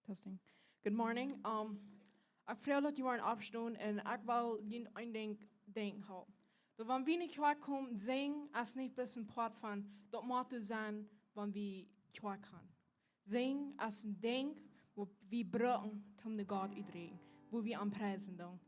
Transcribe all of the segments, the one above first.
Testing. Good morning. Ik vrees dat je waren opstaan en ik wil je een ding houden. Dat wanneer we niet kwaad komen, zing als niet best een praat van, dat moet er zijn wanneer we kwaad gaan. Zing als een ding, wo we breken om de God uitdrukken, wo we aan prijzen doen.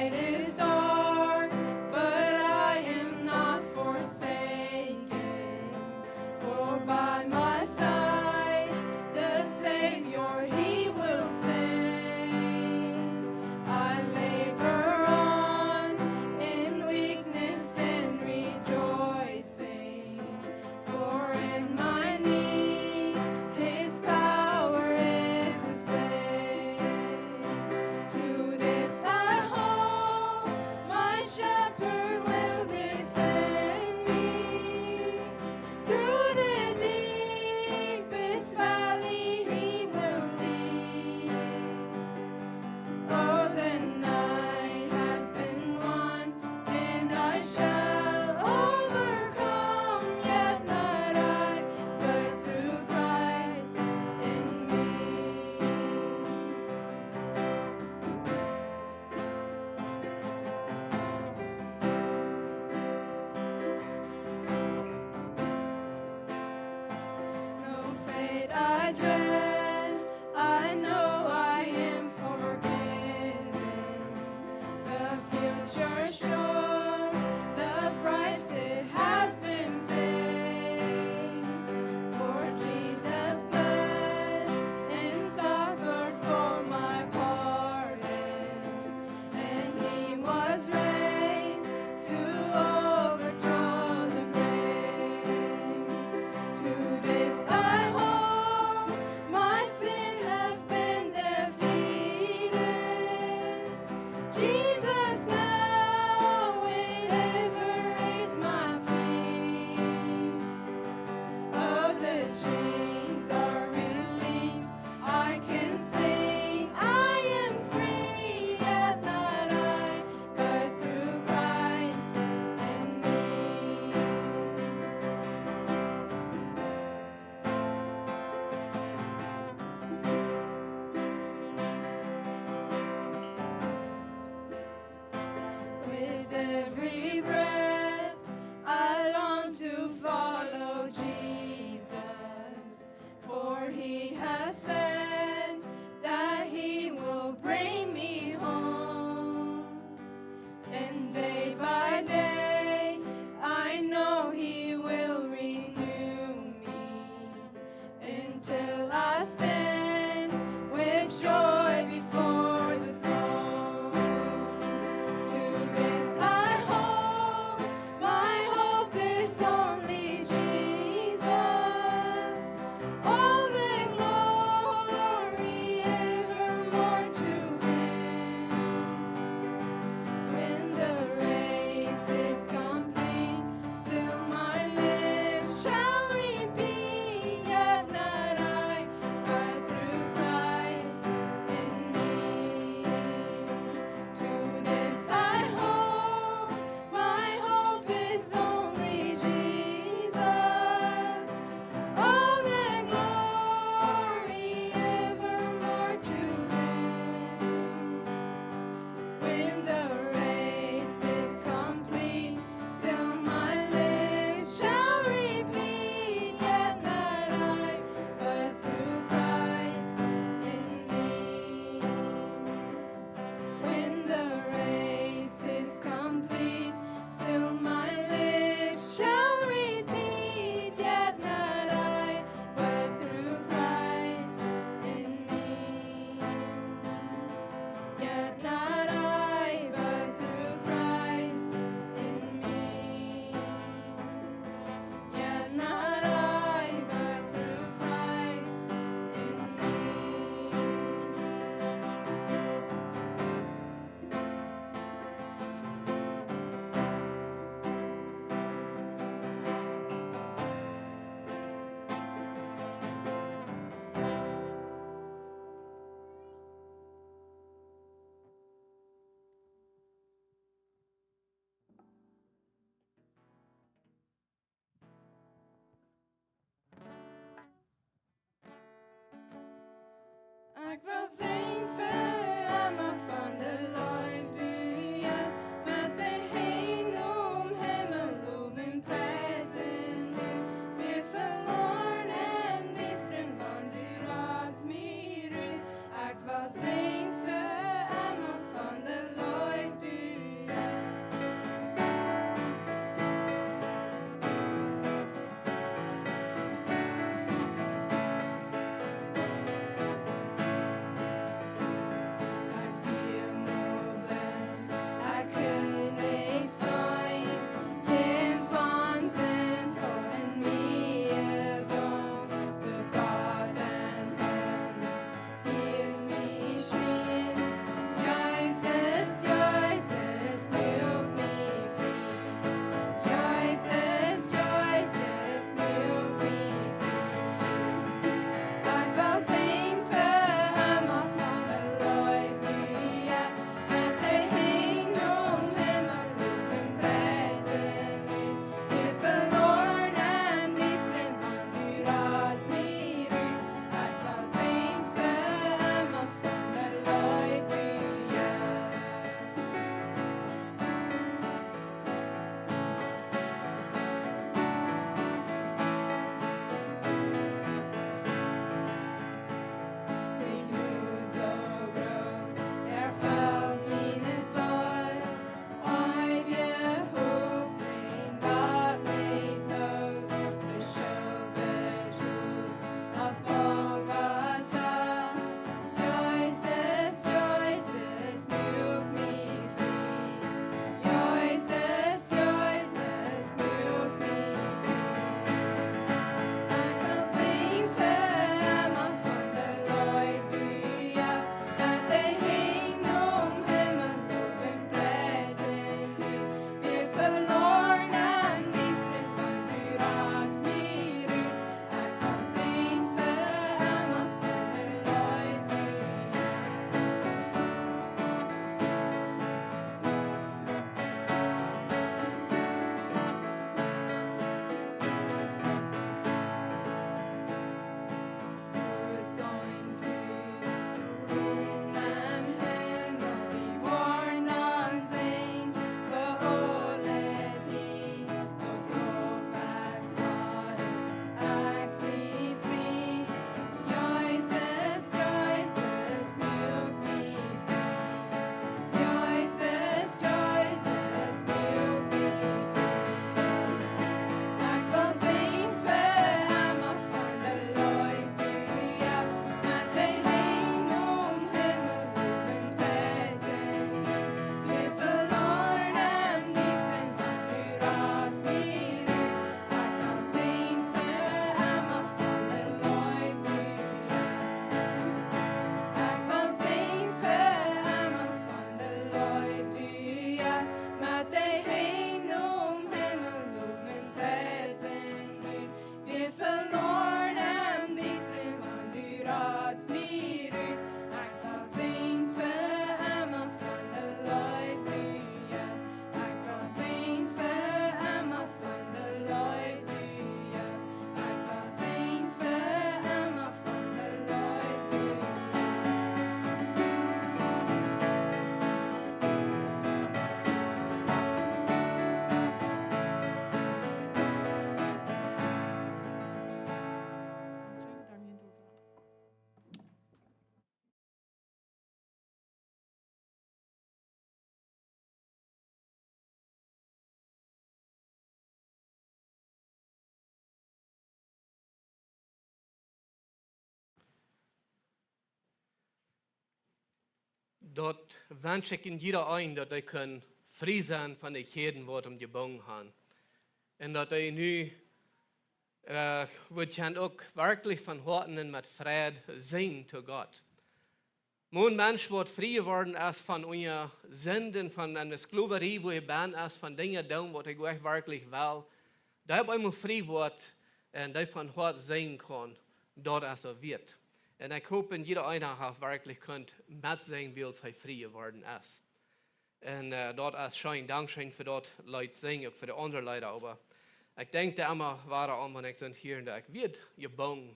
night is dark, but I am not forsaken. For by my side, the Savior, He will stand. I labor on in weakness and rejoicing, for in my need His power is displayed. To this I hold, my shepherd will defend me. Through the deepest valley He will lead. Oh, the night has been won, and I shall overcome, yet not I, but through Christ in me. No fate I dread, I know I am forgiven. The future sure, the price it has been paid. For Jesus bled and suffered for my pardon, and He was raised to overthrow the grave. To this I hold, my sin has been defeated. Jesus now will ever is my plea. Oh, the chains are released, I can sing, I am free, yet not I, but through Christ in me. With every breath, I long to follow Jesus, for He has said that He will bring me home. And day by day, I know He will renew me until I stand with joy before the throne. To this I hold, my hope is only Jesus. All the glory evermore to Him. When the race is complete, still my lips shall repeat, yet not I, but through Christ in me. To this I hold, my hope is only Jesus. All the glory evermore to Him. When the race is complete, still my lips shall repeat, yet not I, but through Christ in me. When the race is complete, still my lips shall repeat, yet not I, but through Christ in me. Yet not I, but through Christ in me. Yet not I, but through Christ in me. Ik wil zingen voor mijn van de liefde, met de heen om hemel en prijzen nu. We verloren en die stren van de raads meer. Ik wil zingen voor mijn van de liefde. dort wünsche ich in jeder ein, dass ich kann frei sein von den Käden, die um gebunden haben. Und dass ich nu wird ich auch wirklich von Herzen und mit Frieden singen zu Gott. Mein Mensch wird frei geworden als von unseren Sünden, von einer Sklaverei, wo ich bin, als von Dingen tun, was ich wirklich will. Da ich einmal frei wird und da von Herzen singen kann, dort als wird. Und ich hoffe, jeder einer hat wirklich mitsingen, wie es frei geworden ist. Und dort als Schein, Dankeschön für dort Leute singen, auch für die anderen Leute. Aber ich denke immer, wenn ich hier und ich wird gebunden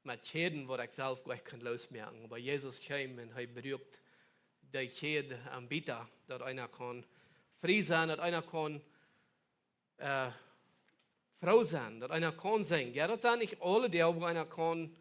mit Schäden, wo ich selbst gleich losmerken. Aber Jesus kam und er berührt die Schäden anbieter, dass einer kann frei sein, dass einer kann Frau sein, dass einer kann singen. Ja, das sind nicht alle, die wo einer kann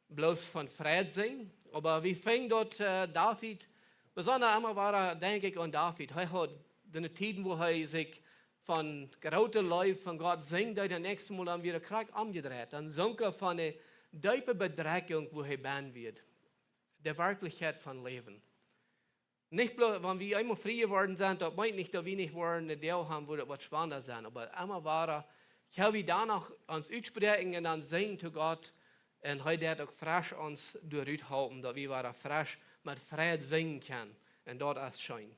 bloß von Frieden singen. Aber wie fängt dort David, besonders einmal war denke ich, an David. Er hat die Zeiten, wo er sich von gerauter Leib von Gott singt, der nächste Mal dann wieder Krieg umgedreht. Dann sank er von der tiefen Bedrängung, wo er sein wird. Der Wirklichkeit von Leben. Nicht bloß, wenn wir einmal frei geworden sind, das meint nicht, dass wir nicht wollen, eine Deal haben, wo das was spannender sein. Aber einmal war er, ich habe danach uns aussprechen und dann singen zu Gott. Und heute hat auch frisch uns durchhalten, dass wir frisch mit Frieden singen können. Und dort ist schön.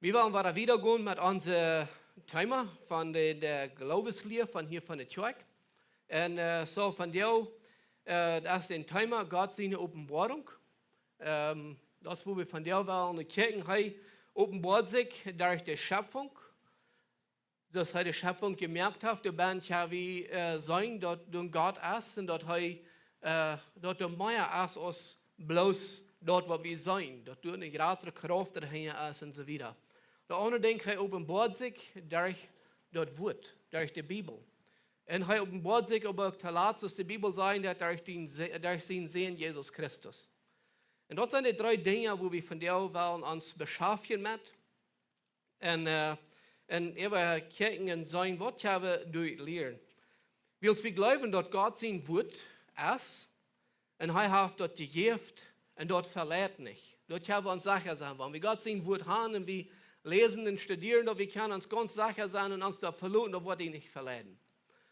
Wir wollen wieder gehen mit unserem Thema von der Glaubenslehre von hier von der Kirche. Und so von dir, das ist ein Thema, Gott seine Offenbarung. Das, wo wir von dir wollen, die Kirche haben, offenbart sich durch die Schöpfung. Dass er die Schöpfung gemerkt hat, du bist ja wie sein, dass du Gott ist und dass du mehr ist als bloß dort, wo wir sein. Dass du eine größere Kraft dahinter ist und so weiter. Der andere Ding, er offenbart sich durch das Wort, durch die Bibel. Und er offenbart sich aber zuletzt, dass die Bibel sagt, durch sein Sehen Jesus Christus. Und das sind die drei Dinge, wo wir von dir wollen uns beschäftigen mit. Und über Kirchen und sein Wort habe durchlehren. Weil wir glauben, dass Gott sein Wort ist und er hat dort gegeben und dort verletzt nicht. Dort haben wir uns sicher sein, wenn wir Gott sein Wort haben und wir lesen und studieren, dass wir können uns ganz sicher sein und uns da verloren, da wird ihn nicht verletzen.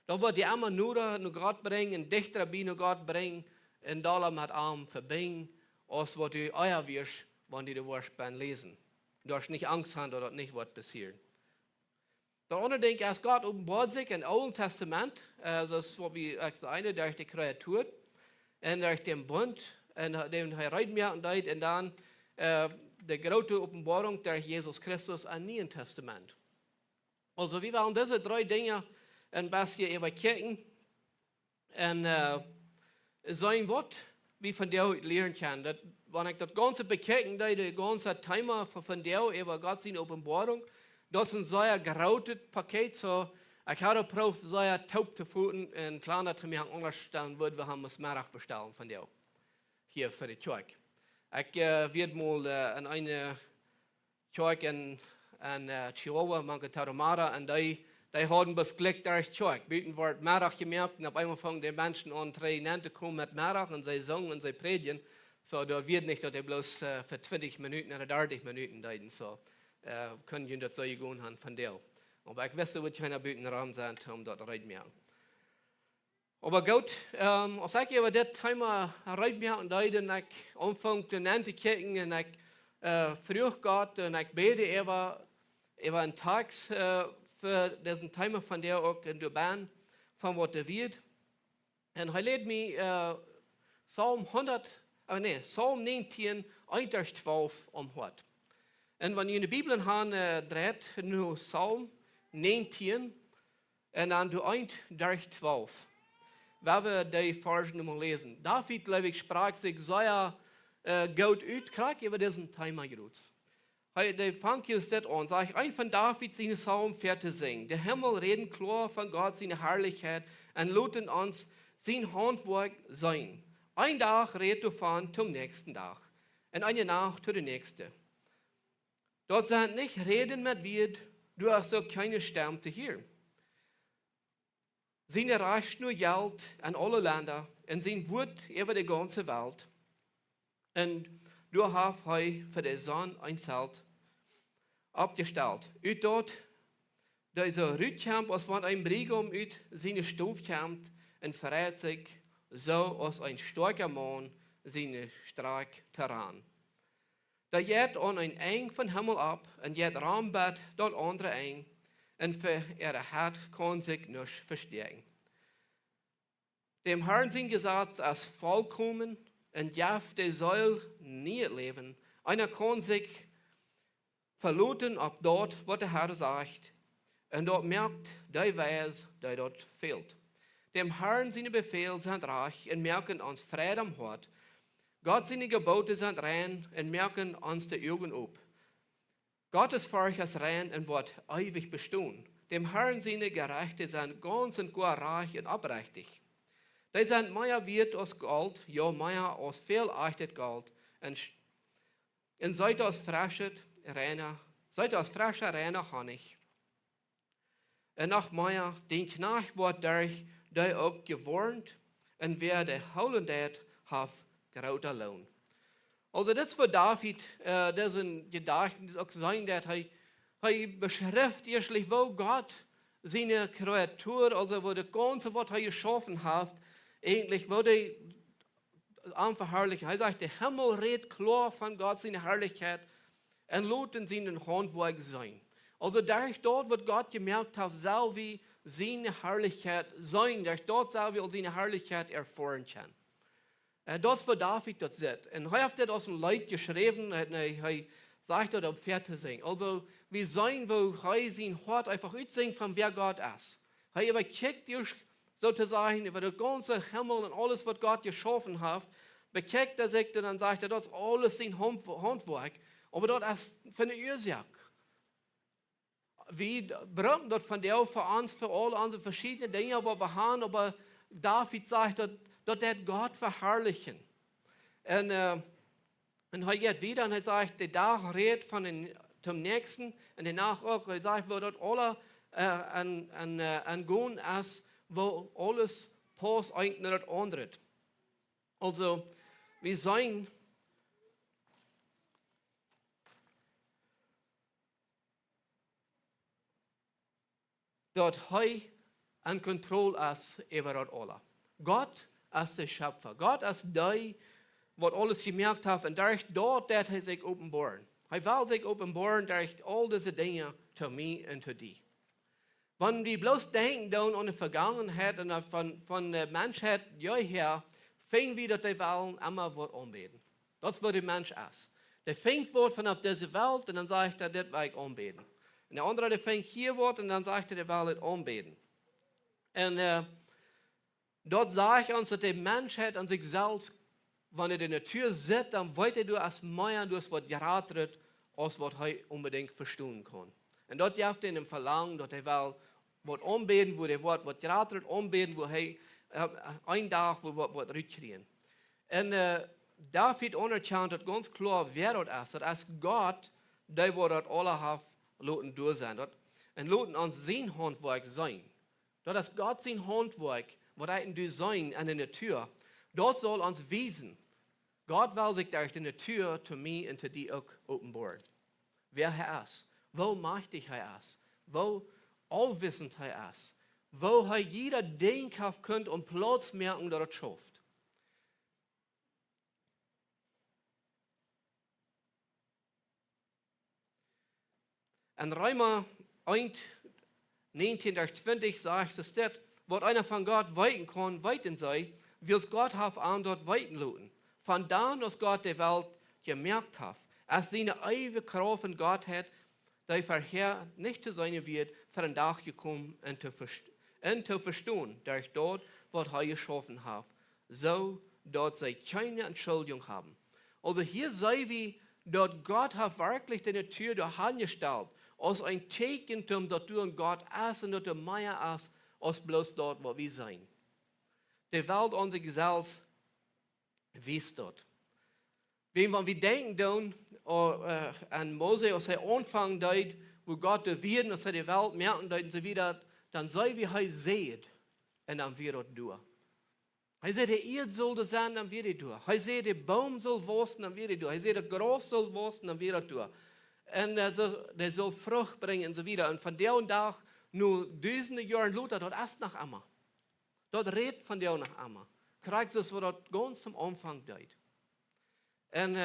Da wird die immer nur Gott bringen, und dichter bei Gott bringen und da mit ihm verbinden, als was du euer wirst, wenn du wirst beim Lesen. Du hast nicht Angst haben, dass das nicht wird passieren. Der andere Ding ist, Gott offenbart sich im Alten Testament, das ist, was wir sagen, durch die Kreatur und durch den Bund, und den Hereitmerken und dann die große Offenbarung durch Jesus Christus im Neuen Testament. Also wir wollen diese drei Dinge ein bisschen überkicken und sein Wort, wie von dir lernen kann. Wenn ich das Ganze bekicken, das ganze Thema von dir über Gott seine Offenbarung, das ist ein sehr grautes Paket, so ich habe probiert, sehr taub zu finden und kleiner zu mir angestellt wird, wir haben es Mittag bestellen von dir, hier für die Kirche. Ich werde mal in eine Kirche in Chihuahua, manche Tarahumara, und die haben das Glück durch die Kirche. Beten wird Mittag gemerkt und auf einmal fangen die Menschen an, zu kommen mit Mittag und sie singen und sie predigen. So, da wird nicht, dass die bloß für 20 Minuten oder 30 Minuten leiden. So. Können wir das so gehen haben von dir. Aber ich weiß, wird keiner beten Raum sein, um dort reinzumerken. Aber gut, als ich über das Thema reinmerken, dann ich anfange zu nennen, Kirchen, und ich früh Gott, und ich bete über einen Tag für diesen Thema von der auch in der Bahn, von was der wird. Und er lädt mich Psalm 19, 1-12 umhört. Und wenn ihr in der Bibel habt, dreht nur Psalm 19 und dann du 1-12. Wenn wir die Verse nochmal lesen. David, glaube ich, sprach sich sehr gut aus, über diesen Thema gerutzt. Der fängt jetzt das an, sagt, ein von David seine Psalm fertig singen. Der Himmel reden klar von Gott seine Herrlichkeit und luten uns sein Handwerk sein. Ein Tag redet davon zum nächsten Tag und eine Nacht zu der nächsten. Dort sind nicht Reden mit Wirt, du hast so keine Stärmte hier. Seine Reich nur Geld an alle Länder und sein Wort über die ganze Welt. Und du hast hij für die Sonne ein Zelt abgestellt. Uit dort, dieser Rütkamp, als man ein Brigum uit seine Stuf kommt und verrät sich, so als ein starker Mann seine Streik Terran. Da geht an ein Eng von Himmel ab und geht Rambad dort andere Eng und für ihre Hart kann sich nicht verstehen. Dem Herrn sein Gesetz als vollkommen und darf der soll nie leben. Einer kann sich verluten ab dort, was der Herr sagt, und dort merkt, der weiß, der dort fehlt. Dem Herrn seine Befehle sind reich und merken uns Friede am Hort. Gott seine Gebote sind rein und merken uns die Augen ab. Gottes Furcht ist rein und wird ewig bestehen. Dem Herrn seine Gerechte sind ganz und gar reich und aufrichtig. Die sind mehr wert als Gold, ja mehr als viel echtes Gold. Und seid aus frischer, reiner Honig. Und noch mehr, den Knecht wird durch die auch gewarnt, und wer die Holendet hat, großer Lohn. Also das für David, das sind Gedanken, das auch sein, dass er beschreibt erstlich, wo Gott seine Kreatur, also wo das Ganze, was er geschaffen hat, eigentlich wurde einfach herrlich. Er sagt, der Himmel redet klar von Gott, seine Herrlichkeit, und loten seinen Handwerk sein. Also durch dort wird Gott gemerkt hat, soll wie seine Herrlichkeit sein, durch dort soll wir seine Herrlichkeit erfahren können. Das war David das sieht. Und er hat das aus dem Leid geschrieben, er sagt das auf 14. Also wir sein, wo er sein Hort einfach aussehen von wer Gott ist. Er bekickt sozusagen über das ganze Himmel und alles, was Gott geschaffen hat, bekickt er sich und dann sagt er, das ist alles sein Handwerk, aber das ist von der Ursache. Wir brauchen das von der für uns, für alle unsere verschiedenen Dinge, die wir haben, aber David sagt, dass der Gott verherrlichen. Und er geht wieder und er sagt, der Tag redet von zum Nächsten und danach auch, er sagt, wo dort alle an Gehen ist, wo alles passt eigentlich nicht das andere. Also, wir sagen, dass er an Kontrolle ist über das alles. Gott ist der Schöpfer. Gott ist der, was alles gemerkt hat. Und durch dort wird er sich offenbaren. Er will sich offenbaren durch all diese Dinge zu mir und zu dir. Wenn wir bloß denken an die Vergangenheit und von der Menschheit her, fängt wir, dass die Welt immer wird anbeten. Das ist, was der Mensch ist. Der fängt wird von dieser Welt und dann sagt er, das will ich anbeten. Und der andere, der fängt hier wird und dann sagt er, der will das anbeten. Und dort sage ich uns, dass der Mensch hat an sich selbst, wenn er in der Tür sitzt, dann weiß er, du als mehr, du hast was geraten, als was er unbedingt verstehen kann. Und dort darf er ihm verlangen, dass er will, was anbeten, wo der Wort, was geraten, anbeten, wo er ein Tag, wo er was rückkriegen. Und David anerkennt das ganz klar, wer das ist. Das ist Gott, der wo das alle hat, lassen durch sein. Und lassen uns sein Handwerk sein. Das ist Gott sein Handwerk, was er in Design an der Natur. Das soll uns wiesen. Gott will sich durch die Natur zu mir und zu dir auch offenbaren. Wer er ist, wo mächtig er ist, wo allwissend er ist, wo er jeder denken könnte und Platz merken, dass er schafft. In Römer 1, 19-20 sagt es dort, was einer von Gott weiten kann, weiten sei, will Gott auf an dort weiten lassen. Von da, dass Gott die Welt gemerkt hat, als seine ewige Kraft und Gottheit, die vorher nicht zu sein wird, für den Tag gekommen und zu verstehen, durch dort, was er geschaffen hat, so, dort sie keine Entschuldigung haben. Also hier sehen wir, dass Gott hat wirklich die Natur durch angestellt, als ein Zeichen, dass du ein Gott ist und dass du mehr ist, als bloß dort, wo wir sein. Die Welt unserer selbst wisst dort. Wenn wir denken an Mose, als er anfangen dort, wo Gott die Wirten, als er die Welt merken dort und so wieder, dann sei wie er sieht und dann wird dort durch. Hij zei, de Erde soll sein, dann wird er durch. Hij zei, de Baum soll wachsen, dann wird er durch. Hij zei, de Gras soll wachsen, dann wird er durch. Und der soll Frucht bringen und so weiter. Und von der und Tag, nur duizenden Jahren Luther, dort erst nach einmal. Dort redet von der nach einmal. Kriegt es, wo dort ganz zum Anfang deut. Und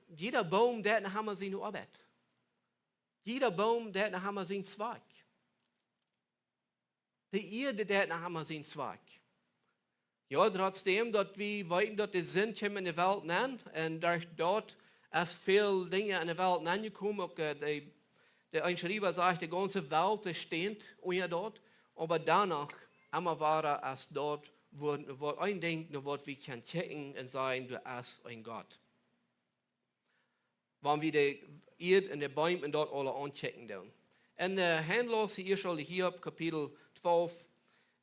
jeder Baum, der hat nach einmal seine Arbeit. Jeder Baum, der hat nach einmal seinen Zweig. Die Erde, der hat nach einmal seinen Zweig. Ja, trotzdem, dass wir weiten, dass die Sinn in der Welt nennen. Und durch dort ist viel Dinge in der Welt angekommen. Auch der Einschreiber sagt, die ganze Welt steht unter dort. Aber danach, einmal war es dort, wo ein Ding, wo wir können checken und sagen, du bist ein Gott. Wenn wir die Erde und die Bäume dort alle anchecken. Und handlos, hier soll hier Kapitel 12,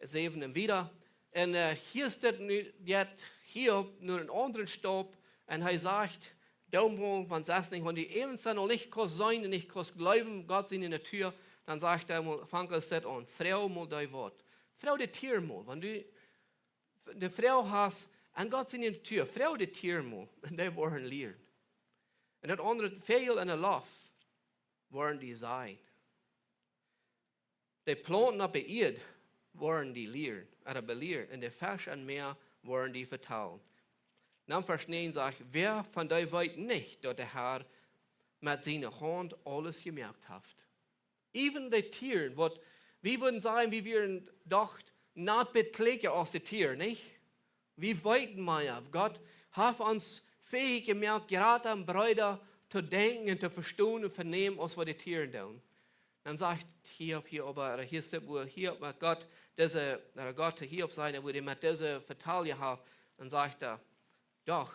7 und wieder. Und hier steht jetzt hier nur einen anderen Stopp. Und er sagt, damals, wenn es nicht, wenn die Ebenste noch nicht kann sein und nicht kann glauben, Gott ist in der Tür, dann sagt er, fang es an, Frau mal dein Wort. Frau die Tier mal, wenn du die Frau hast, und Gott ist in der Tür, Frau die Tier mal, und die wollen lernen. Und das andere Fehl und der Lauf wollen die sein. Die Planten auf der Erde wollen die lernen, oder belehren, und die Fisch und Meer wollen die vertrauen. Dann Vers 9 sagt, wer von euch weiß nicht, dass der Herr mit seiner Hand alles gemerkt hat. Even die Tiere, wir würden sagen, wie wir doch nicht beträgt aus den Tieren, nicht? Wir weiten mal, Gott hat uns fähig gemerkt, gerade am Brüder zu denken und zu verstehen und vernehmen, was wir die Tiere tun. Dann sagt hier steht, wo hier mit Gott, Gott hier auf seine, wo die mit dieser Verteidigung hat, dann sagt er, doch,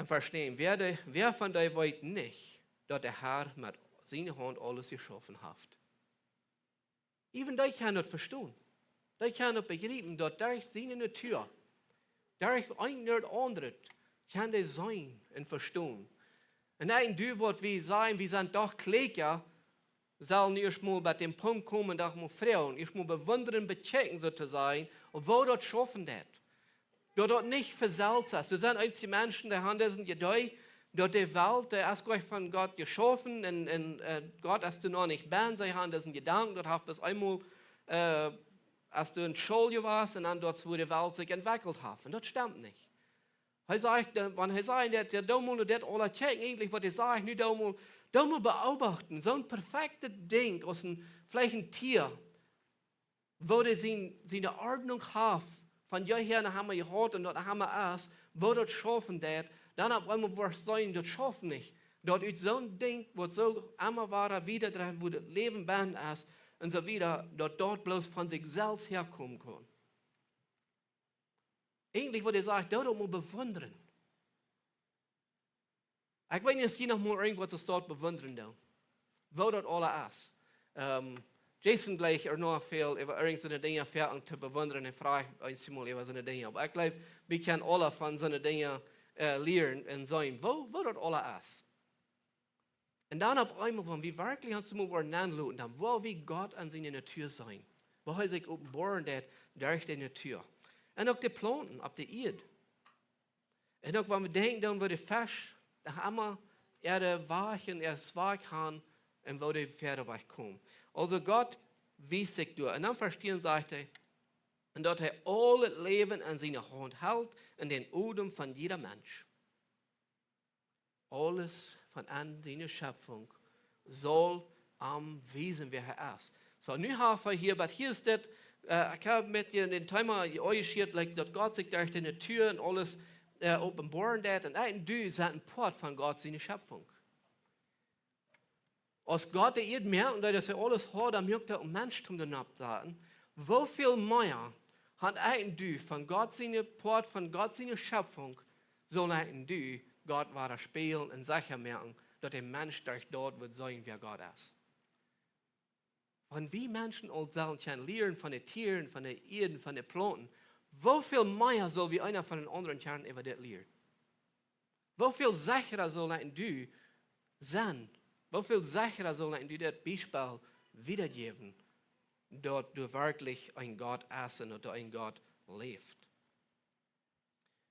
verstehen, wer von euch weiß nicht, dass der Herr mit seiner Hand alles geschaffen hat. Even die kann nicht verstehen. Die kann nicht begreifen, dass durch seine Natur, durch ein oder andere, kann die sein und verstehen. Und ein du, was wir sagen, wir sind doch Kläger, sollen erstmal bei dem Punkt kommen, dass wir Frauen erstmal bewundern, bechecken sozusagen, und wo dort schaffen das. Dort nicht versalzt ist. Das sind einzige Menschen, die haben diesen Gedei, dort die Welt, der ist gleich von Gott geschaffen, und Gott ist du noch nicht bern, sie haben diesen Gedanken, dort hat bis einmal, als du in Schule warst, und dann dort, wo die Welt sich entwickelt hat. Und das stimmt nicht. Er sagt, wenn er sagt, der Daumen das alle checken, eigentlich, was er sagt, nicht Daumen beobachten, so ein perfektes Ding aus vielleicht ein Tier, wo der seine Ordnung hat, von hierher haben wir gehört und dort haben wir erst, wo das schaffen das, dann auf einmal wird es sein, das schaffen nicht. Dort ist so ein Ding, wo so einmal war, wieder dran, wo das Leben band ist und so wieder, dort bloß von sich selbst herkommen kann. Eigentlich, was er sagt, dort muss man bewundern. Ich weiß nicht, je noch mal irgendwas das dort bewundern da. Wo dort alle ist. Jason gleich noch viel über irgendeine Dinge fertig zu bewundern und frage einmal über seine Dinge. Aber ich glaube, wir können alle von seinen Dingen lernen und sein, wo dort alle ist. Und dann auf einmal, wenn wir wirklich uns mal nachschauen, dann wo wir Gott an seiner Natur sein. Wo er sich offenbaren wird durch die Natur. Und auch die Planten auf der Erde. Und auch wenn wir denken, dann wo die Fisch, da haben wir Erde wachen, Zweig haben, und wo die Pferde wegkommen. Also Gott wies sich durch. Und dann verstehen, sagt er, und dass er alles Leben an seiner Hand hält, in den Odem von jeder Mensch. Alles von an seiner Schöpfung soll am Wesen, wer er ist. So, nu haben wir hier, aber hier ist das, ich habe mit dir den Thema euch dass Gott sich durch die Natur und alles offenbaren wird. Und ein Du sind ein Port von Gott, seine Schöpfung. Als Gott der Erde merkt, dass er alles hat, dann merkt er, um Menschtum dann abzuhalten. Wie viel mehr hat ein Du von Gott seine Port, von Gott seine Schöpfung, soll ein Du Gott weiter spielen und sicher merken, dass der Mensch durch dort wird sein, wer Gott ist. Wenn wir Menschen uns sollen lernen von den Tieren, von den Erden, von den Planten, wie viel mehr soll wie einer von den anderen Tieren über das lernen? Wie viel sicherer soll ein Du sein? Wie viel sicherer soll ein Du das Beispiel wiedergeben dort du wirklich ein Gott essen oder ein Gott lebt.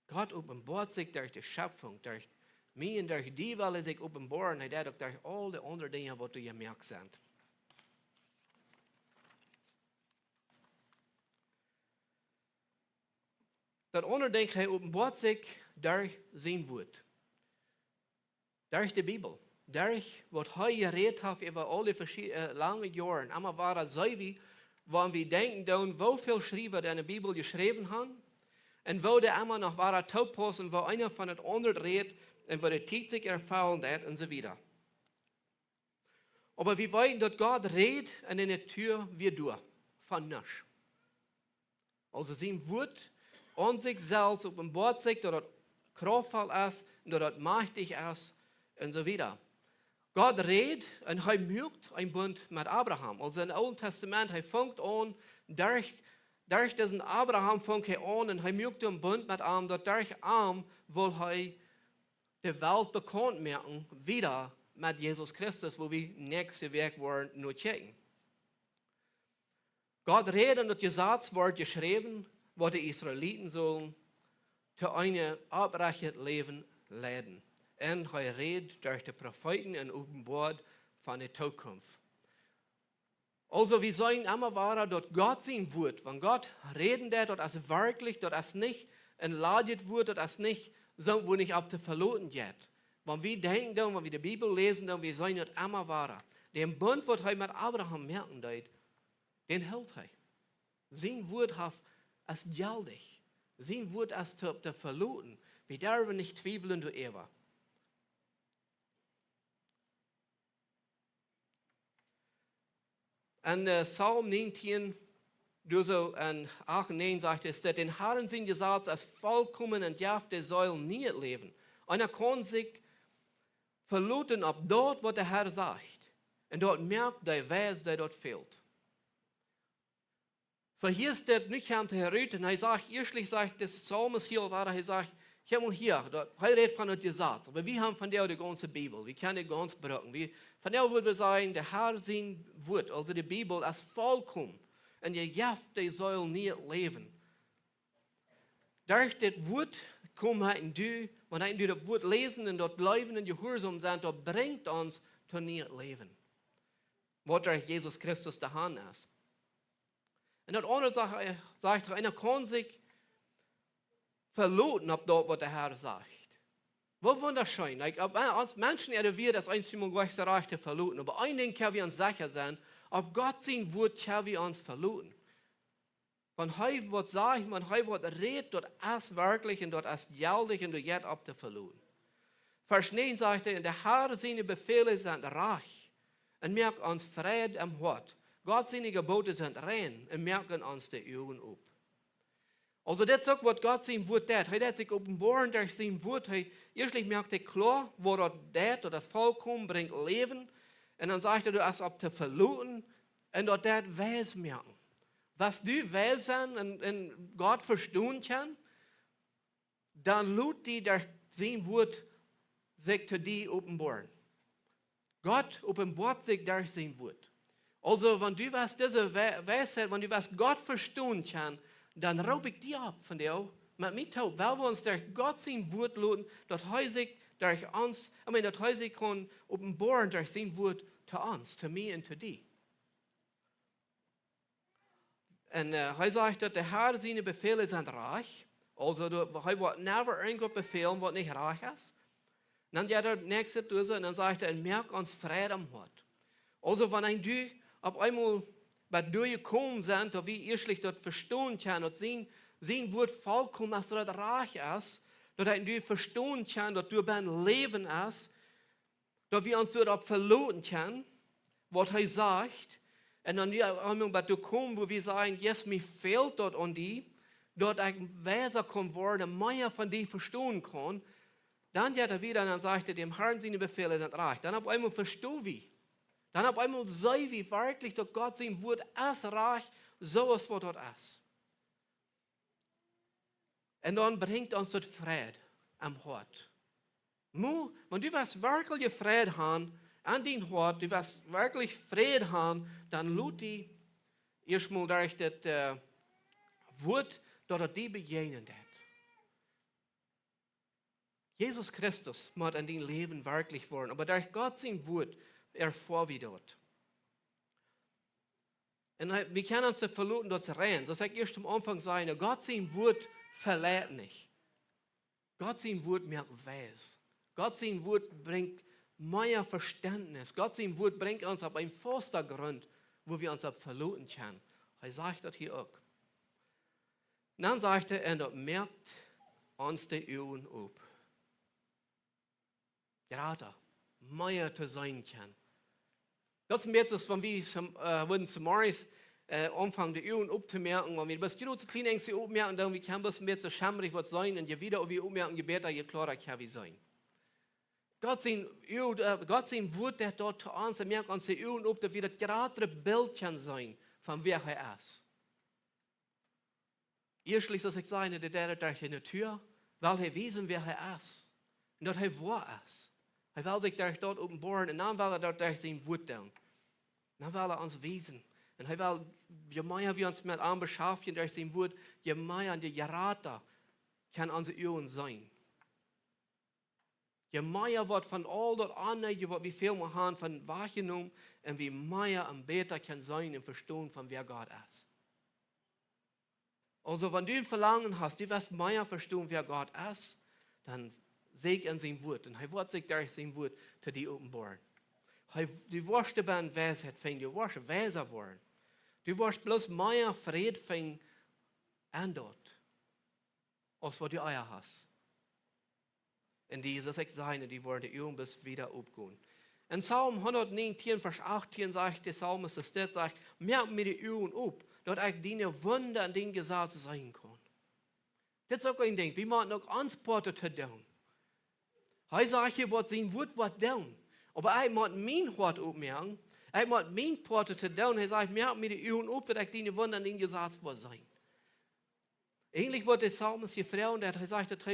Gott offenbart sich durch die Schöpfung, durch mich und durch die, weil er sich offenbaren, und auch durch all die anderen Dinge, die du gemerkt sind. Dat andere Ding, hij offenbart sich durch sein Wort. Durch die Bibel. Durch was hij geredet hat über alle lange Jahre. Einmal war das so, wie wenn wir denken, dann, wie viele Schreiber in der Bibel geschrieben haben. Und wo der einmal noch war, toepassen, wo einer von den anderen redet und wo der Zeit sich erfallen hat und so weiter. Aber wir wollen, dass Gott redet und in der Tür wir durch. Von nichts. Also sein Wort an sich selbst offenbart sich, dass das kraftvoll ist, dass das mächtig ist und so weiter. Gott redet und er mögt ein Bund mit Abraham. Also im Alten Testament, er fängt an, durch diesen Abraham fängt er an und er mögt einen Bund mit ihm, dass durch ihn will er die Welt bekannt machen, wieder mit Jesus Christus, wo wir nächste Weg wollen, nur checken. Gott redet und das Gesetz wird geschrieben, was die Israeliten sollen zu einem aufrechten Leben leiden. Und er redet durch die Propheten und offenbart von der Zukunft. Also wir sollen immer wahr, dass Gott sein Wort, wenn Gott reden wird, dass es wirklich, dass es nicht entladet wird, dass es nicht so, wo nicht ab zu verloren geht. Wenn wir denken, wenn wir die Bibel lesen, dann wir sollen das immer wahr. Den Bund, was er mit Abraham merken wird, den hält er. Sein Wort ist gültig. Sein Wort ist zu verloren. Wir dürfen nicht zweifeln, du Eva. In Psalm 19, so in 8 und 9 sagt es, dass den Herren sind gesagt, als vollkommen und jaft der soll nie leben. Einer kann sich verlauten auf dort, was der Herr sagt. Und dort merkt der Vers, der dort fehlt. So hier ist der nicht an der Rüte, und er sagt, erstlich sagt das Psalmus hier, er sagt, ich habe mal hier, er redet von der Gesetz, aber wir haben von der die ganze Bibel, wir kennen die ganze Brücken. Von der würde wir sagen, der Herr sein Wort, also die Bibel, ist vollkommen. Und der Jaft, der soll nie leben. Durch das Wort kommen du, wenn du das Wort lesen und dort bleiben und gehorsam sind, das bringt uns zu nie leben. Was durch Jesus Christus der Hand ist. Und das andere sagt, einer kann sich verlauten auf das, was der Herr sagt. Wo wunderschön. Als Menschen werden wir das einzige Mal Rechte verlauten. Aber ein Ding können wir uns sicher sein, ob Gott sein Wort können wir uns verlauten. Wenn er was sagt, wenn er was redet, dort ist wirklich und dort ist gültig und du jetzt ab zu verlauten. Vers 9 sagt er, der Herr seine Befehle sind reich und merkt uns Frieden am Hort. Gott seine Gebote sind rein und merken uns die Augen auf. Also das ist auch, was Gott sein Wort tut. Er hat sich offenbaren durch sein Wort. Erstlich merkt er klar, wo er tut, das Vollkommen bringt Leben. Und dann sagt er, du hast ab zu verlauten und dort weiß merken. Was du willst und Gott verstehen kann, dann lud die durch sein Wort sich zu dir offenbaren. Gott offenbart sich durch sein Wort. Also wenn du was diese Weisheit, wenn du was Gott verstehen kann, dann raub ich dir ab von dir, mit mir taub, weil wir uns durch Gott sein Wort laden, dass er sich durch uns, dass er sich kann offenbaren durch sein Wort zu uns, zu mir und zu dir. Und er sagt, dass der Herr seine Befehle sind reich, also er wird never irgendwas befehlen, was nicht reich ist. Dann geht er nächste durch und dann sagt er, merk uns Frieden am Hort. Also wenn du auf einmal bei dir gekommen sind, dass wir erstlich dort verstehen können, dass sein Wort vollkommen ist, dass das reich ist, dass du verstehen kannst, dass du beim Leben ist, dass wir uns dort verlauten können, was er sagt, und dann einmal bei dir kommen, wo wir sagen, yes, mir fehlt dort an die, dort ein Weser kann werden, mehr von dir verstehen kann, dann geht er wieder und dann sagt er, dem Herrn seine Befehle sind reich. Dann auf einmal verstehen wir. Dann auf einmal sei wie wirklich, dass Gott sein Wort ist reich, so ist, was dort ist. Und dann bringt uns das Frieden am Hort. Wenn du was wirklich Frieden haben, an dein Hort, du was wirklich Frieden haben, dann lud die Erstmal durch das Wort, das die begegnet hat. Jesus Christus muss an dein Leben wirklich worden, aber durch Gott sein Wort erfahren wir dort. Und wir können uns nicht verlassen, das rein. So sag ich erst am Anfang sagen, Gott sein Wort verlässt nicht. Gott sein Wort merkt weiß. Gott sein Wort bringt mehr Verständnis. Gott sein Wort bringt uns auf einen festen Grund, wo wir uns verlassen können. Er sagt das hier auch. Und dann sagt er, und das merkt uns die Augen ab. Gerade mehr zu sein kann. Das ist mehr so, wenn wir zum Morgens anfangen, die Augen abzumerken, wenn wir bis genau zu klein ängstlich abmerken, dann kann das mehr so schämmerig was sein und je wieder auf wir abmerken, je besser, je klarer kann wir sein. Gott sein Wort, der dort zu uns, er merkt uns die Augen ab, dass wir das gerade Bild kann sein, von wer er ist. Erstlich, dass ich sage, der durch eine Tür, weil er wissen, wer er ist. Und dass er wahr ist. Er will sich durch dort offenbaren und dann will er dort durch sein Wort tun. Dann will er uns wissen. Und er will, je mehr wir uns mit ihm beschäftigen durch sein Wort, je mehr und je gerater kann unsere Augen sein. Je mehr wird von all das andere, was wir viel mehr haben, von wahrgenommen, und wie mehr und besser kann sein und verstehen, von wer Gott ist. Also, wenn du ein Verlangen hast, du wirst mehr verstehen, wer Gott ist, dann sehe ich in sein Wort. Und er wird sich durch sein Wort zu dir offenbaren. Du wirst dabei Weisheit finden, du wirst weiser werden. Du wirst bloß mehr Frieden finden an dort, als was du Eier hast. Und dieses Examen, die werden die Augen bis wieder aufgehen. In Psalm 119, Vers 18 sagt der Psalmist, das sagt, merk mir die Augen auf, dass ich deine Wunder an den Gesetz sein kann. Das ist auch ein Ding, wie man noch Antworten zu tun. Er sagt hier, was sein Wort wird tun. Aber ich muss mein Wort aufmerken, ich muss mein Porte zu tun. Er sagt, merk mir die Augen auf, dass ich deine Wunder an den Gesetz sein. Ähnlich wird der Psalmist gefragt, er sagt,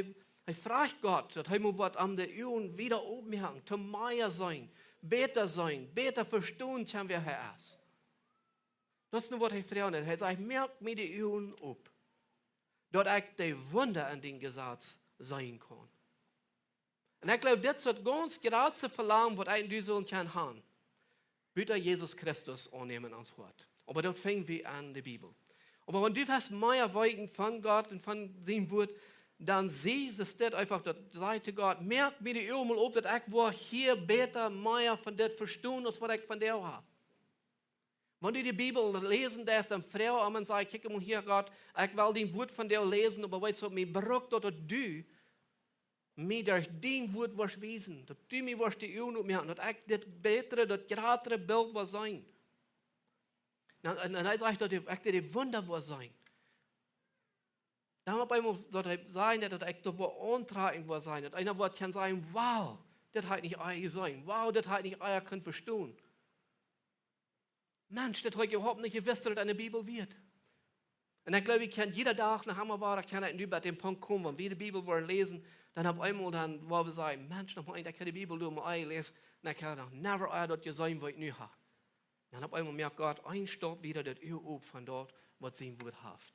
er fragt Gott, dass er muss an den Augen wieder aufmerken, zu mehr sein, besser verstehen kann, wer er ist. Das ist nur, was er fragt. Er sagt, merk mir die Augen auf, dass ich die Wunder an den Gesetz sein kann. Und ich glaube, das ist ganz gerade zu verlangen, was ein Düsel kann haben. Bitte Jesus Christus annehmen ans Wort. Aber dort fängt wir an in der Bibel. Aber wenn du hast mehr Weigen von Gott und von seinem Wort, dann siehst du das einfach, das sagt Gott, merk mir die Augen auf, dass ich hier besser mehr von das verstehen, als was ich von dir habe. Wenn du die Bibel lesen darfst, dann frau und sagt, guck mal hier, Gott, ich will den Wort von dir lesen, aber weißt du, mir braucht dass du mir durch dein Wort was wissen, dass du mir was die Augen aufmerken, dass ich das bessere, das geradere Bild was sein. Und dann sagt er, dass ich die Wunder was sein. Dann auf einmal soll er sagen, dass ich da wo antragen was sein, dass einer Wort kann sagen, wow, das hat nicht euer sein, wow, das hat nicht euer können verstehen. Mensch, das hat überhaupt nicht gewusst, dass das eine Bibel wird. Und ich glaube, ich kann jeder Tag nach Hammerwara, kann ich über den Punkt kommen, wenn wir die Bibel wollen lesen, dann auf einmal dann, wo wir sagen, Mensch, noch mal, ich kann die Bibel durch mal lesen, dann kann ich noch never das ja sein, was ich nicht habe. Dann auf einmal merkt Gott, ein Stopp wieder das Urlaub von dort, was sein Wort haft.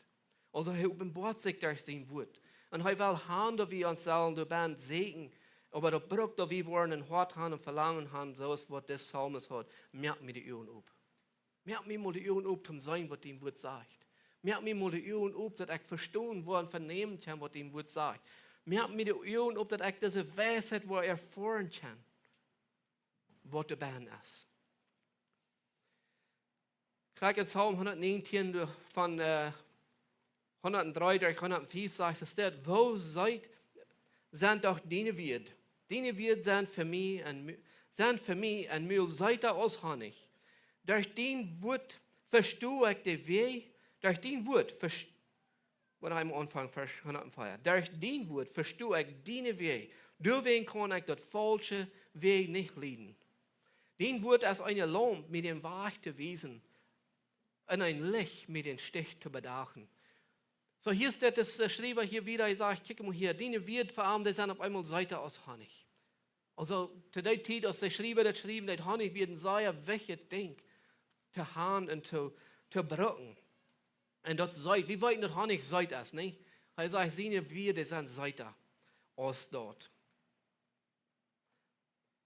Also er offenbart sich durch sein Wort. Und er will haben, dass wir uns selber die Band segen, aber das braucht, dass wir wollen ein Hort haben und Verlangen haben, so ist, was das Psalmist hat. Merkt mir die Ohren auf. Merkt mir mal die Ohren auf, zum sein, was dem Wort sagt. Merkt mir mal die Ohren auf, dass ich verstehen wo und vernehmen kann, was dem Wort sagt. Merkt mir die Ohren auf, dass ich diese Weisheit wo erfahren kann, was der Band ist. Gleich in Psalm 119 von 103 durch 105 sagt es dort, wo sind doch deine Wird? Deine Wird sind für mich ein Mühl Seite aus Honig. Durch dein Wort verstehe ich den Weg, durch dein Wort, was am Anfang Vers 104, durch dein Wort verstehe ich deine Weg. Deswegen kann ich das falsche Weg nicht leiden. Dein Wort ist eine Lampe mit dem Weg zu wiesen und ein Licht mit dem Stich zu bedachen. So, hier ist das Schreiber hier wieder, ich sage, guck mal hier, deine wird verarmt, die sind auf einmal Seite aus Honig. Also, zu der Zeit, als der Schreiber das schrieb, dass Honig wird ein sehr wichtiges Ding zu haben und zu brücken. Und das seid, wie weit das nicht seid es, nicht? Er sagt, sehen wir, das sind Seite aus dort.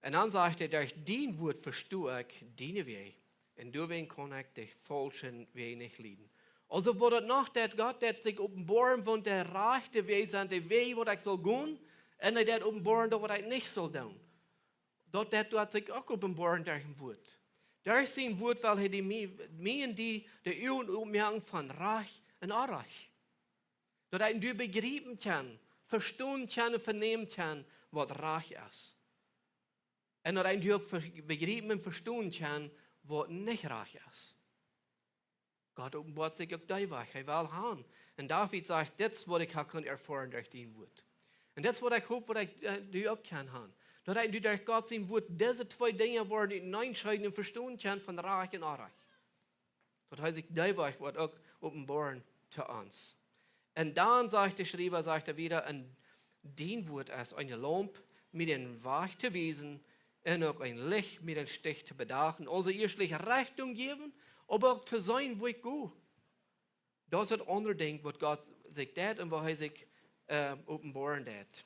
Und dann sagt er, durch dein Wort verstehe ich deine Wege. Und deswegen kann ich dich falschen Weg nicht leiden. Also, wo das noch, dass Gott das sich offenbaren von der rechte Weg sind, der Weg, wo ich soll gehen, und er das offenbaren, wo ich nicht soll tun. Dort hat sich auch offenbaren durch ein Wort. Durch sein Wort, weil er die Menschen, die Ölen ummerken von Reich und Unreich. Dass er du begreifen kann, verstehen kann und vernehmen kann, was Reich ist. Und dass er du begreifen und verstehen kann, was nicht Reich ist. Gott offenbart sich auch die Weg, er will haben. Und David sagt, das, was ich kann erfahren durch dein Wort. Und das, was ich hoffe, was ich du auch kann haben. Dass du durch Gott sein Wort diese zwei Dinge worden hineinscheiden und verstehen kann von Reich und Unreich. Das heißt, die Weg wird auch offenbaren zu uns. Und dann sagt der Schreiber, sagt er wieder, und dein Wort ist eine Lampe mit dem Weg zu wiesen und auch ein Licht mit dem Stich zu bedachen. Also erstlich Richtung geben, aber auch zu sein, wo ich gehe. Das ist ein anderes Ding, was Gott sich tut und was er sich offenbaren tut.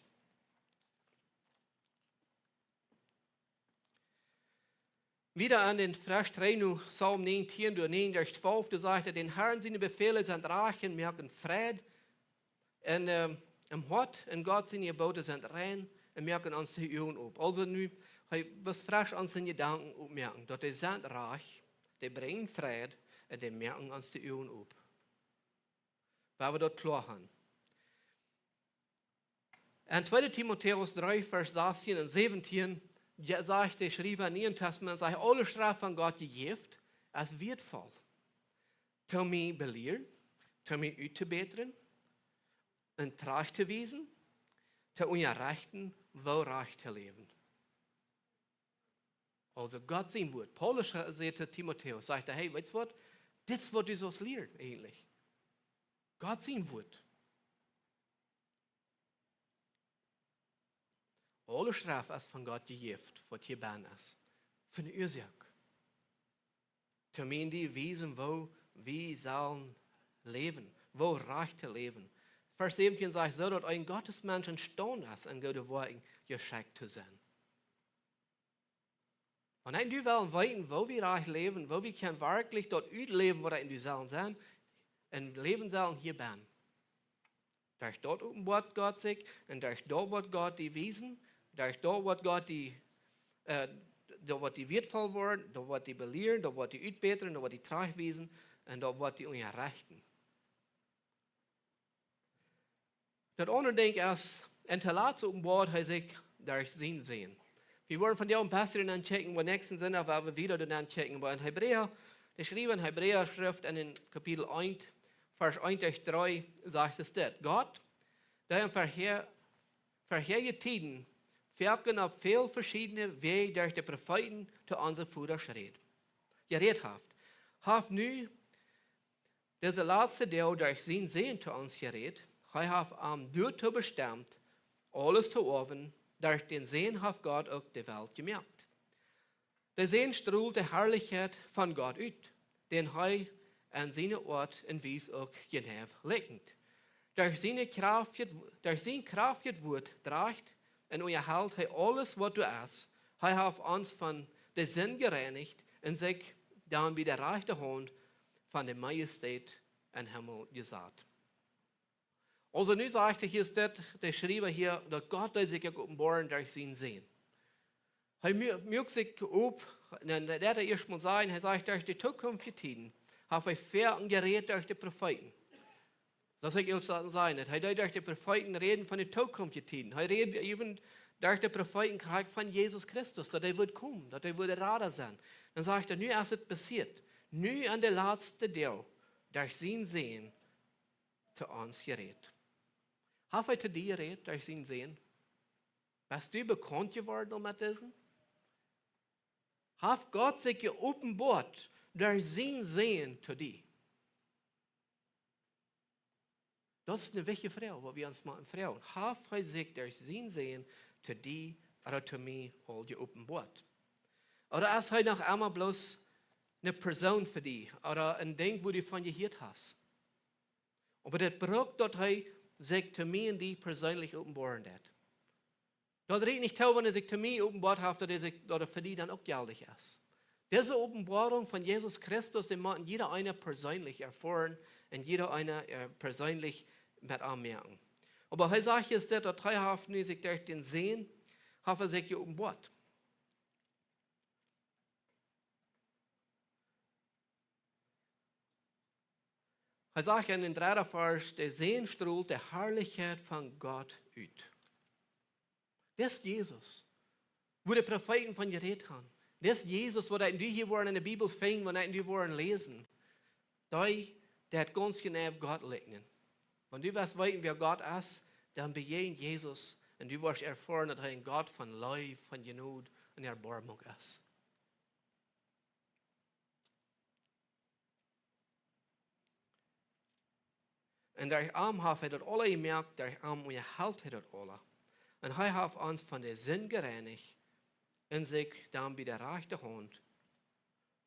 Wieder an den Vers 3, Psalm 19, 9 durch 12, da sagt er, den Herrn seine Befehle sind Rachen, merken Fried. Und im Hort, und Gott seine Gebote sind rein, und merken uns die Ölen ab. Also nu, was frisch an seine Gedanken merken, dass die sind reich, die bringen Fried, und die merken uns die Ölen ab. Weil wir dort klar haben. In 2 Timotheus 3, Vers 16 und 17, sagt der Schreiber in Neuen Testament, sagt, alle Strafe von Gott gegeben, es wird voll. Zu mich belehren, zu mich uitzubeteren, und trage zu wiesen, zu unser Rechten, wohlreich zu leben. Also Gott sein Wort. Paulus sagt zu Timotheus, sagt er, hey, weißt du was? Das ist, was du sollst lernen, eigentlich. Gott sein Wort. Alle Strafe ist von Gott gegeben, was hier ban ist. Für eine Ursache. Termin die wiesen, wo wir sollen leben, wo reich zu leben. Vers 17 sagt so, dass ein Gottesmensch entstanden ist, an Gottes Worten geschickt zu sein. Und wenn du willst wissen, wo wir reich leben, wo wir können wirklich dort leben, wo in die sollen sein, und leben sollen hier ban. Durch dort offenbart Gott sich, und durch dort wird Gott die wiesen, durch dort wird Gott die, da wird die wertvoll werden, da wird die belehren, da wird die uitbeteren, da wird die trag wiesen, und da wird die unterrichten. Das andere Ding ist, en te laat offenbart hij zich durch zijn sehen. Wir wollen von der Pastor dann checken, wo nächsten Sonntag, weil wir wieder dann checken wollen. Hebräer, der schrieb in Hebräer Schrift in den Kapitel 1, Vers 1 durch 3, sagt es das. Gott, der in verheerige Tiden wirken auf viel verschiedene Wege durch die Propheten zu unseren Vätern geredet hat nu diese letzte Deel durch sein Sehen zu uns geredet, hij hat dazu bestimmt, alles zu offen, durch den Sehen hat Gott auch die Welt gemerkt. Der Sehen strahlt die Herrlichkeit von Gott aus, den er an seine Ort und Weise auch genau legend. Durch seine Kraft wird trägt und erhält er alles, was du hast. Er hat uns von der Sinn gereinigt und sich dann wieder rechte Hand von der Majestät im Himmel gesagt. Also nu sagt er, hier ist der Schreiber hier, dass Gott sich offenbaren durch sein Sehen. Er mögt sich auf, dann wird er erstmal sagen, er sagt, durch die zukünftigen Tiden, hat er fair und gerät durch die Propheten. Das soll ich auch sagen, er durch die Propheten reden von den zukünftigen Tiden. Er redet eben durch die Propheten von Jesus Christus, dass er wird kommen, dass er wird Rader sein. Dann sagt er, nu ist es passiert, nu an der letzte Deel, durch sein Sehen, zu uns gerät. Hat er zu dir geredet durch sein Sehen? Bist du bekannt geworden mit diesem? Hat Gott sich geoffenbart durch sein Sehen zu dir? Das ist eine wichtige Frage, wo wir uns mal fragen. Hat er sich durch sein Sehen zu dir oder zu mir all geoffenbart? Oder ist er noch einmal bloß eine Person für die oder ein Ding, wo du von gehört hast. Aber das braucht, dass sich zu mir und die persönlich offenbaren hat. Das redet nicht toll, wenn er sich zu mir offenbart hat, dass er für die dann auch geldig ist. Diese Offenbarung von Jesus Christus, die muss jeder eine persönlich erfahren und jeder eine persönlich mit anmerken. Aber heute sage ich jetzt, dass der Treuhaften sich durch den Sehen, hat er sich offenbart. Hij zag in den dritten Vers, der Sehen strahlt der Herrlichkeit von Gott uit. Das ist Jesus, wo die Propheten von geredet haben. Das ist Jesus, wo die hier waren in der Bibel fingen, wo die waren lesen. Der hat ganz genau auf Gott liegen. Wenn du weißt, wer Gott ist, dann begegnet Jesus und du wirst erfahren, dass er ein Gott von Liebe, von Genug und Erbarmung ist. En der Arm heeft hij dat alle gemerkt, der Arm unterhält hij dat alle. En hij heeft ons van de zin gereinigt en zich dan bij de rechte hand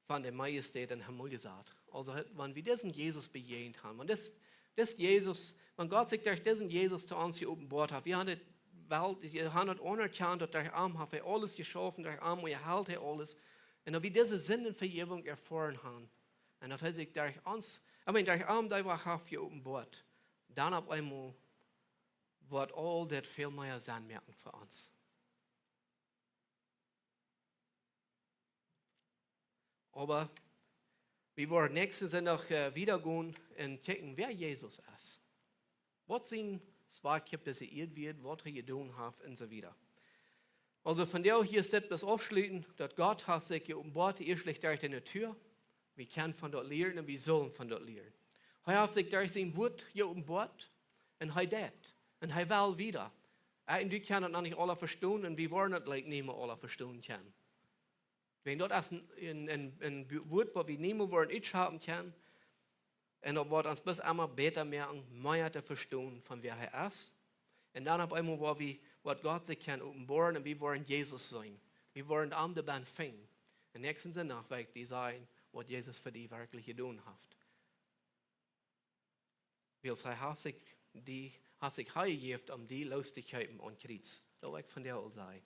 van de Majestät in Himmel gezet. Also, wenn wir diesen Jesus begegnet haben, und das Jesus, wenn Gott sich durch diesen Jesus zu uns geopenbart hat, wir haben die Welt, wir haben das anerkannt, dass der Arm hat alles geschaffen, der Arm unterhält er alles. Und dass wir diese Sündenvergebung erfahren haben, und dass er sich durch uns, der Arm, der war auf geopenbart, dann auf einmal wird all das viel mehr sein merken für uns. Aber wir wollen nächstes Sonntag wieder gehen und checken, wer Jesus ist. Was sind zwei Kippen seiert wird, was er getan hat und so weiter. Also von der hier ist das aufschließen, dass Gott hat sich geopenbart, er schlägt durch die Tür. Wir können von dort lernen und wir sollen von dort lernen. Er hat sich durch sein Wort geopenbart und er das. Und er will wieder. Und du kannst noch nicht alle verstehen und wir wollen es nicht mehr alle verstehen können. Wenn dort ein Wort, was wir nicht mehr wollen, ich haben können, und das wird uns bis einmal besser merken, mehr zu verstehen, von wer er ist. Und dann auf einmal, was Gott sich kann offenbaren und wir wollen Jesus sein. Wir wollen am der Band finden. Im nächsten Sinne wird die sein, was Jesus für die wirklich getan hat. Weil er hat sich heimgegeben, die Lustigkeiten und Kreuz. Das will ich von der auch sagen.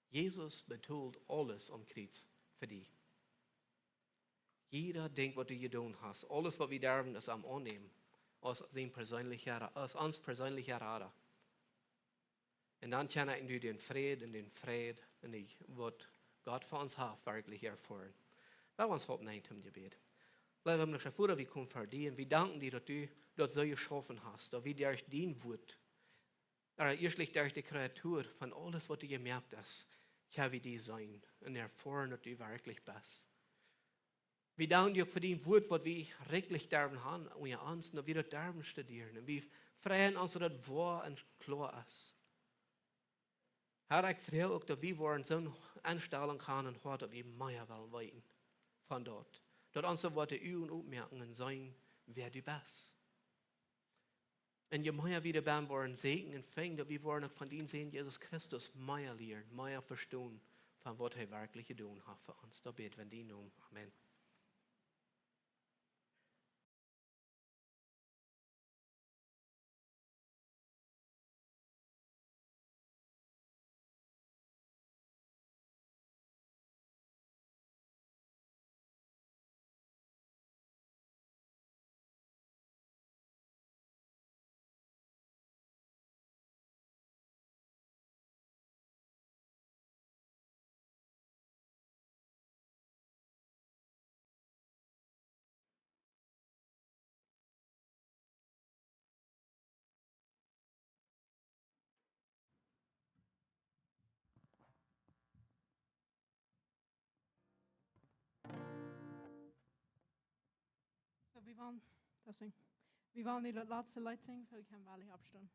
Jesus betont alles am Kreuz für dich. Jeder denkt, was du getan hast. Alles, was wir dürfen, ist am Annehmen. Aus uns persönlicher Rat. Und dann können wir den Frieden und was Gott für uns hat, wirklich erfahren. Lass uns heute nicht im Gebet. Lass uns noch vor, wir kommen für dich und wir danken dir, dass du das so geschaffen hast, dass wir durch dein Wort, erstlich durch die Kreatur, von alles, was du gemerkt hast, kann wir die sein und erfahren, dass du wirklich bist. Wir danken dir für dein Wort, was wir wirklich dürfen haben, und wir uns, dass wir das dürfen studieren. Und wir freuen uns, dass das wahr und klar ist. Herr, ich freue mich, dass wir wollen so eine Anstellung haben und dass wir mehr wollen weiten von dort. Dass unsere Worte und Aufmerkungen sein, wer du bist. Und je mehr wir dabei wollen segnen und finden, dass wir wollen von dir sehen, Jesus Christus, mehr lernen, mehr verstehen, von was er wirklich getan hat für uns. Da beten wir in deinem Namen. Amen. So, wir wollen die letzte Lied singen, so ich kann Wally abstellen.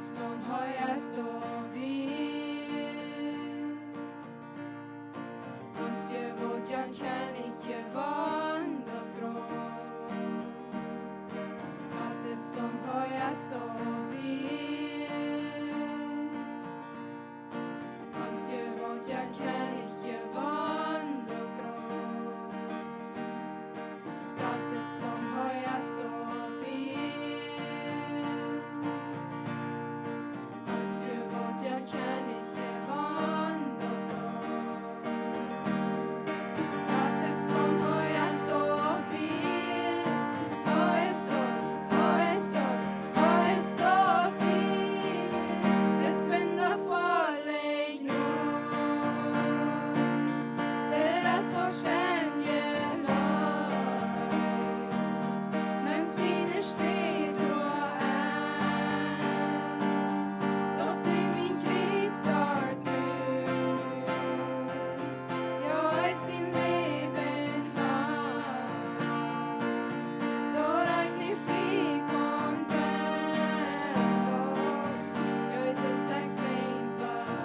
som højest og vid. Hans jevåt jeg kan ikke vandre grå. At som højest og vid. Hans jevåt jeg kan ikke vandre grå. At som højest og vid. Hans jevåt jeg kan ikke vandre grå. At som højest og vid. Højest og vid. Det svinder farlig nu. Deres forständige lag. Men spiner stid og an. Låt i min krigstart grunn. Jag är sin leven hand. Då räknar ni fri kontent. Jag är så sexen för.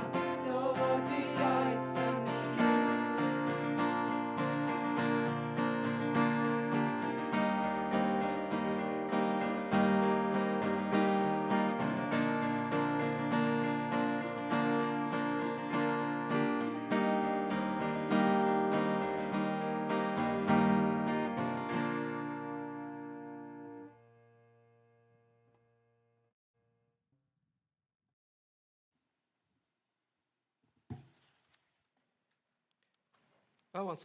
Då var du lights för mig. Ja, man